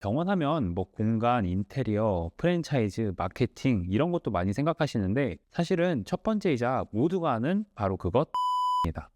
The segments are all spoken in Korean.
병원 하면 뭐 공간, 인테리어, 프랜차이즈, 마케팅 이런 것도 많이 생각하시는데 사실은 첫 번째이자 모두가 아는 바로 그것입니다.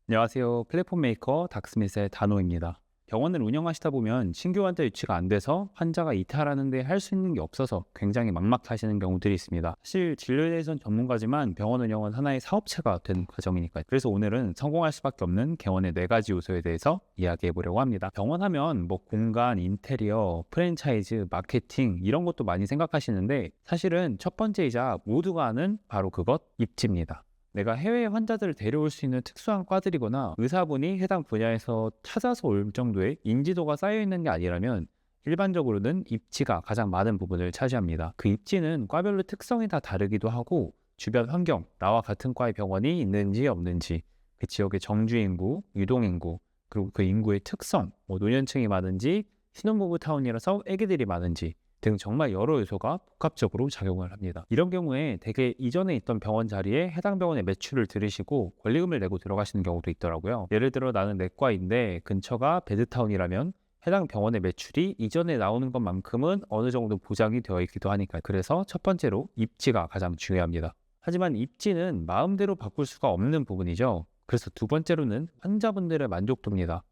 안녕하세요. 플랫폼 메이커 닥스밋의 단호입니다. 병원을 운영하시다 보면 신규 환자 유치가 안 돼서 환자가 이탈하는데 할 수 있는 게 없어서 굉장히 막막하시는 경우들이 있습니다. 사실 진료에 대해서는 전문가지만 병원 운영은 하나의 사업체가 되는 과정이니까요. 그래서 오늘은 성공할 수밖에 없는 병원의 4가지 요소에 대해서 이야기해 보려고 합니다. 병원 하면 뭐 공간, 인테리어, 프랜차이즈, 마케팅 이런 것도 많이 생각하시는데 사실은 첫 번째이자 모두가 아는 바로 그것 입지입니다. 내가 해외 환자들을 데려올 수 있는 특수한 과들이거나 의사분이 해당 분야에서 찾아서 올 정도의 인지도가 쌓여 있는 게 아니라면 일반적으로는 입지가 가장 많은 부분을 차지합니다. 그 입지는 과별로 특성이 다 다르기도 하고 주변 환경, 나와 같은 과의 병원이 있는지 없는지, 그 지역의 정주 인구, 유동 인구, 그리고 그 인구의 특성, 뭐 노년층이 많은지, 신혼부부 타운이라서 애기들이 많은지 등 정말 여러 요소가 복합적으로 작용을 합니다. 이런 경우에 대개 이전에 있던 병원 자리에 해당 병원의 매출을 들이시고 권리금을 내고 들어가시는 경우도 있더라고요. 예를 들어 나는 내과인데 근처가 베드타운이라면 해당 병원의 매출이 이전에 나오는 것만큼은 어느 정도 보장이 되어 있기도 하니까요. 그래서 첫 번째로 입지가 가장 중요합니다. 하지만 입지는 마음대로 바꿀 수가 없는 부분이죠. 그래서 두 번째로는 환자분들의 만족도입니다.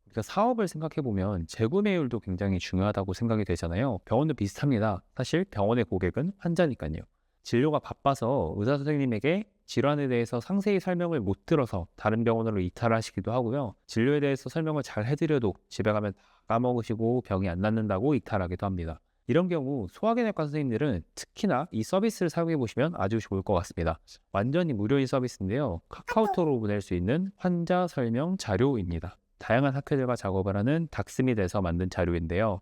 그러니까 사업을 생각해보면 재구매율도 굉장히 중요하다고 생각이 되잖아요. 병원도 비슷합니다. 사실 병원의 고객은 환자니까요. 진료가 바빠서 의사 선생님에게 질환에 대해서 상세히 설명을 못 들어서 다른 병원으로 이탈하시기도 하고요. 진료에 대해서 설명을 잘 해드려도 집에 가면 다 까먹으시고 병이 안 낫는다고 이탈하기도 합니다. 이런 경우 소화기내과 선생님들은 특히나 이 서비스를 사용해 보시면 아주 좋을 것 같습니다. 완전히 무료인 서비스인데요. 카카오톡으로 보낼 수 있는 환자 설명 자료입니다. 다양한 학회들과 작업을 하는 닥스밋에서 만든 자료인데요.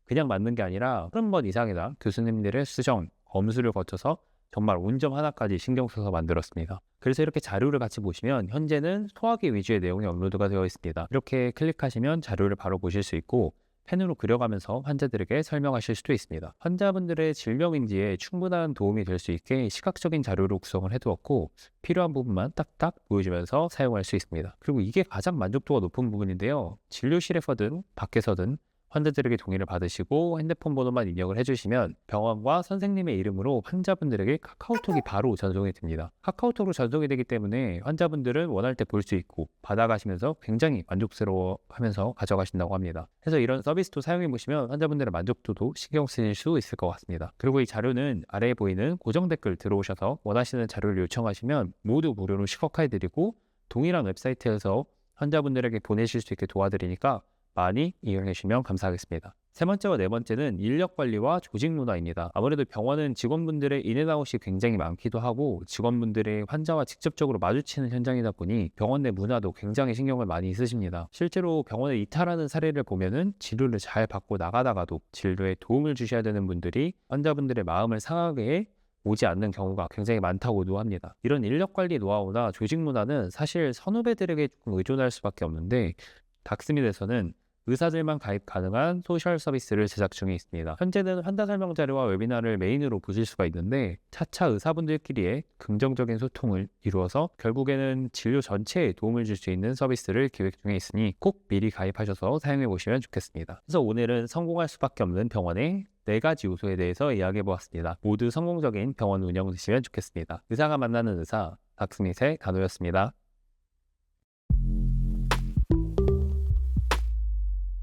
그냥 만든 게 아니라 30번 이상이나 교수님들의 수정, 검수를 거쳐서 정말 온점 하나까지 신경 써서 만들었습니다. 그래서 이렇게 자료를 같이 보시면 현재는 소화기 위주의 내용이 업로드가 되어 있습니다. 이렇게 클릭하시면 자료를 바로 보실 수 있고 펜으로 그려가면서 환자들에게 설명하실 수도 있습니다. 환자분들의 질병인지에 충분한 도움이 될 수 있게 시각적인 자료로 구성을 해두었고 필요한 부분만 딱딱 보여주면서 사용할 수 있습니다. 그리고 이게 가장 만족도가 높은 부분인데요. 진료실에서든 밖에서든 환자들에게 동의를 받으시고 핸드폰 번호만 입력을 해주시면 병원과 선생님의 이름으로 환자분들에게 카카오톡이 바로 전송이 됩니다. 카카오톡으로 전송이 되기 때문에 환자분들은 원할 때 볼 수 있고 받아가시면서 굉장히 만족스러워하면서 가져가신다고 합니다. 그래서 이런 서비스도 사용해 보시면 환자분들의 만족도도 신경 쓰실 수 있을 것 같습니다. 그리고 이 자료는 아래에 보이는 고정 댓글 들어오셔서 원하시는 자료를 요청하시면 모두 무료로 시각화해드리고 동일한 웹사이트에서 환자분들에게 보내실 수 있게 도와드리니까 많이 이용해 주시면 감사하겠습니다. 세 번째와 네 번째는 인력 관리와 조직 문화입니다. 아무래도 병원은 직원분들의 인앤아웃이 굉장히 많기도 하고 직원분들의 환자와 직접적으로 마주치는 현장이다 보니 병원 내 문화도 굉장히 신경을 많이 쓰십니다. 실제로 병원에 이탈하는 사례를 보면은 진료를 잘 받고 나가다가도 진료에 도움을 주셔야 되는 분들이 환자분들의 마음을 상하게 오지 않는 경우가 굉장히 많다고도 합니다. 이런 인력 관리 노하우나 조직 문화는 사실 선후배들에게 조금 의존할 수밖에 없는데 닥스밋에서는 의사들만 가입 가능한 소셜 서비스를 제작 중에 있습니다. 현재는 환자 설명 자료와 웨비나를 메인으로 보실 수가 있는데 차차 의사분들끼리의 긍정적인 소통을 이루어서 결국에는 진료 전체에 도움을 줄 수 있는 서비스를 기획 중에 있으니 꼭 미리 가입하셔서 사용해 보시면 좋겠습니다. 그래서 오늘은 성공할 수밖에 없는 병원의 4가지 요소에 대해서 이야기해 보았습니다. 모두 성공적인 병원 운영 되시면 좋겠습니다. 의사가 만나는 의사 닥스밋의 간호였습니다.